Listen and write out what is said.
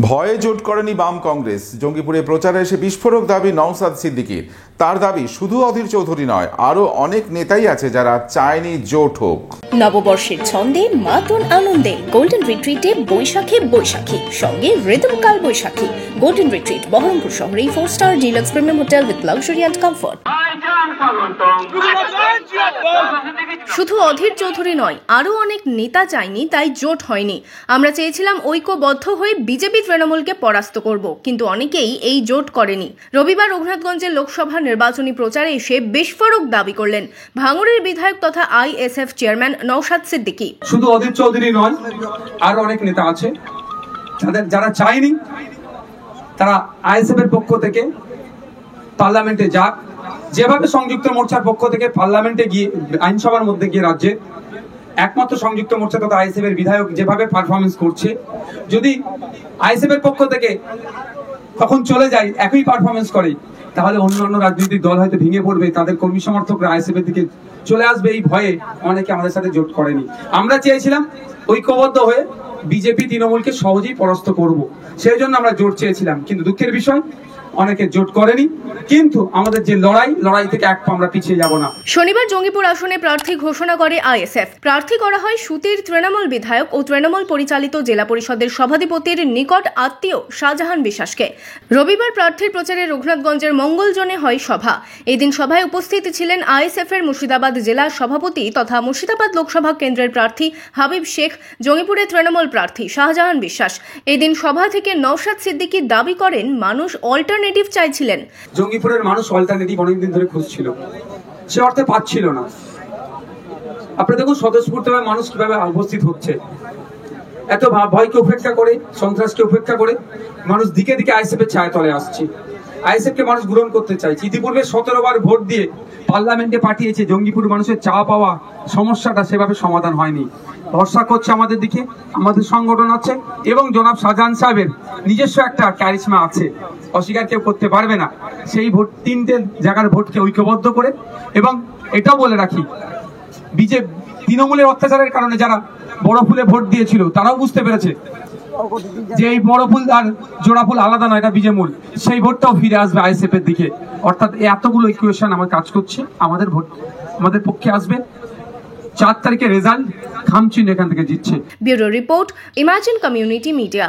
ভয়ে জোট করেনি বাম কংগ্রেস। জঙ্গিপুরে প্রচারে এসে বিস্ফোরক দাবি নওশাদ সিদ্দিকীর। তার দাবি শুধু অধীর চৌধুরী নয়, আরো অনেক নেতাই আছে যারা চায়নি জোট হোক। নববর্ষের ছন্দে মাতন আনন্দে গোল্ডেন রিট্রিটে বৈশাখী সঙ্গে রিদম কাল বৈশাখী। গোল্ডেন রিট্রিট বহরমপুর শহরে 4-star deluxe premium hotel with luxury and comfort. শুধু অধীর চৌধুরী নয়, আরো অনেক নেতা চাইনি, তাই জোট হয়নি। আমরা চেয়েছিলাম ঐক্যবদ্ধ হয়ে বিজেপি তৃণমূলকে পরাস্ত করব, কিন্তু অনেকেই এই জোট করেনি। রবিবার রঘুনাথগঞ্জের লোকসভা নির্বাচনী প্রচারে এসে বিস্ফোরক দাবি করলেন ভাঙড়ের বিধায়ক তথা আইএসএফ চেয়ারম্যান নওশাদ সিদ্দিকী। শুধু অধীর চৌধুরী নয়, আরো অনেক নেতা আছে যারা চায়নি তারা আইএসএফ এর পক্ষ থেকে পার্লামেন্টে যাক। যেভাবে সংযুক্ত মোর্চার পক্ষ থেকে পার্লামেন্টে গিয়ে আইনসভার মধ্যে গিয়ে রাজ্যে একমাত্র সংযুক্ত মোর্চা তথা আইএসএফ এর বিধায়ক যেভাবে পারফরমেন্স করছে, যদি আইএসএফ এর পক্ষ থেকে তখন চলে যায় একই পারফরমেন্স করে, তাহলে অন্যান্য রাজনৈতিক দল হয়তো ভেঙে পড়বে, তাদের কর্মী সমর্থকরা আইএসএফ এর দিকে চলে আসবে। এই ভয়ে অনেকে আমাদের সাথে জোট করেনি। আমরা চেয়েছিলাম ঐক্যবদ্ধ হয়ে বিজেপি তৃণমূলকে সহজেই পরাস্ত করব, সেই জন্য আমরা জোট চেয়েছিলাম। কিন্তু দুঃখের বিষয় অনেকে জোট করেনি, কিন্তু আমাদের যে লড়াই থেকে এক পা আমরা পিছিয়ে যাব না। শনিবার জঙ্গিপুর আসনে প্রার্থী ঘোষণা করে আইএসএফ। প্রার্থী করা হয় সুতির তৃণমূল বিধায়ক ও তৃণমূল পরিচালিত জেলা পরিষদের সভাধিপতির নিকট আত্মীয় শাহজাহান বিশ্বাসকে। রবিবার প্রার্থীর প্রচারে রঘুনাথগঞ্জের মঙ্গলজনে হয় সভা। এদিন সভায় উপস্থিত ছিলেন আইএসএফ এর মুর্শিদাবাদ জেলা সভাপতি তথা মুর্শিদাবাদ লোকসভা কেন্দ্রের প্রার্থী হাবিব শেখ, জঙ্গিপুরের তৃণমূল প্রার্থী শাহজাহান বিশ্বাস। এদিন সভা থেকে নওশাদ সিদ্দিকী দাবি করেন মানুষ অল্টারনেটিভ চাইছিলেন। জঙ্গিপুরের মানুষ অল্টারনেটিভ অনেকদিন ধরে খুঁজছিল, সে অর্থে পাচ্ছিল না। আপনারা দেখুন স্বতঃস্ফূর্তভাবে মানুষ কিভাবে উপস্থিত হচ্ছে। এত ভয়কে উপেক্ষা করে, সন্ত্রাসকে উপেক্ষা করে মানুষ দিকে দিকে আইএসএফ এর ছায়া তলে আসছে। আইএসএফ কে মানুষ গ্রহণ করতে চাইছে। ইতিপূর্বে 17 বার ভোট দিয়ে পার্লামেন্টে পাঠিয়েছে। জঙ্গিপুর মানুষের চা পাওয়া সমস্যাটা সেভাবে সমাধান হয়নি। ভরসা করছে আমাদের দিকে, আমাদের সংগঠন আছে এবং জনাব শাহজাহান সাহেবের নিজস্ব একটা ক্যারিশমা আছে, অস্বীকার কেউ করতে পারবে না। সেই ভোট 3টে জায়গার ভোটকে ঐক্যবদ্ধ করে, এবং এটাও বলে রাখি বিজেপি তৃণমূলের অত্যাচারের কারণে যারা বড় ফুলে ভোট দিয়েছিল তারাও বুঝতে পেরেছে যে এই বড় ফুল আর জোড়া ফুল আলাদা নয়, এটা বীজমূল। সেই ভোটটাও ফিরে আসবে আইএসএফ এর দিকে। অর্থাৎ এতগুলো ইকুয়েশন আমার কাজ করছে, আমাদের ভোট আমাদের পক্ষে আসবে। 4 তারিখে রেজাল্ট খামচিন এখান থেকে জিতছে। Bureau report, imagine community media.